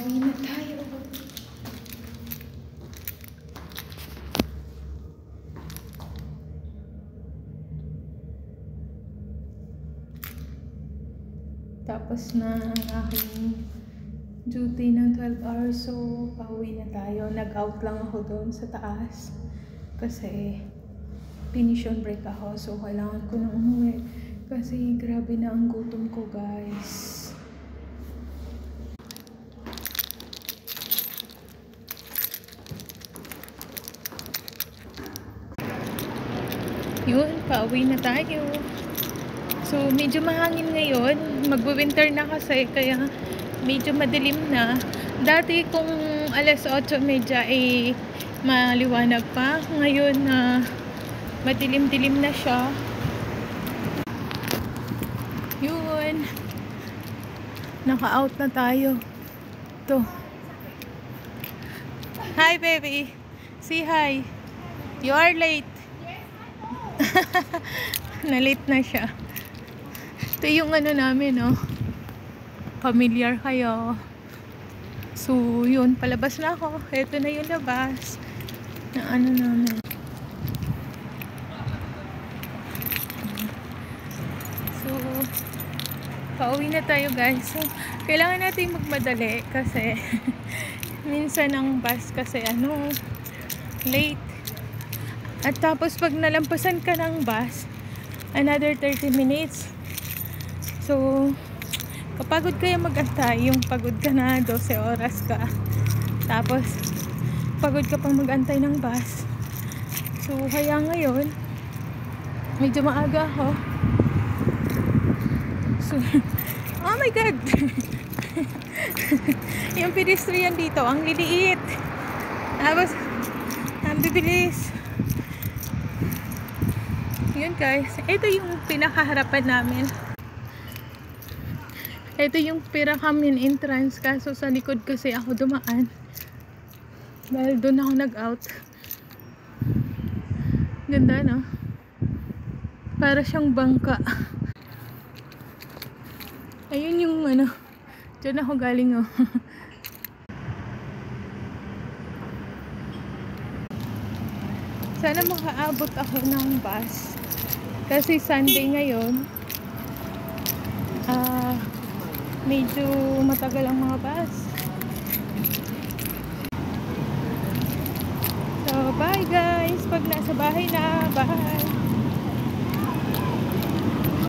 Pauwi na tayo. Tapos na ang aking duty ng 12 hours. So, pauwi na tayo. Nag-out lang ako doon sa taas. Kasi, finish on break ako. So, kailangan ko na umuwi. Kasi, grabe na ang gutom ko, guys. Yun, pauwi na tayo. So, medyo mahangin ngayon. Magwi-winter na kasi, kaya medyo madilim na. Dati kung alas 8:30 ay maliwanag pa. Ngayon na madilim-dilim na siya. Yun. Naka-out na tayo. To. Hi, baby. Say hi. You are late. Na-late na siya. Ito yung ano namin, no? Familiar kayo. So, yun. Palabas na ako. Ito na yung labas. Na ano namin. So, pauwi na tayo, guys. So, kailangan natin magmadali kasi minsan ang bus kasi late. At tapos pag nalampasan ka ng bus, another 30 minutes. So, kapagod kayo mag-antay, yung pagod ka na 12 oras ka. Tapos, pagod ka pang mag-antay ng bus. So, kaya ngayon, medyo maaga ako. So, oh my God! Yung pedestrian dito, ang liliit. Tapos, ang bibilis. Yun guys, ito yung pinakaharapan namin. Ito yung pinaka-main entrance, kaso sa likod kasi ako dumaan. Dahil doon ako nag-out. Ganda, no? Para siyang bangka. Ayun yung dyan ako galing, oh. Sana makaabot ako ng bus. Kasi Sunday ngayon. Medyo matagal ang mga bus. So, bye guys. Pag nasa bahay na, bye.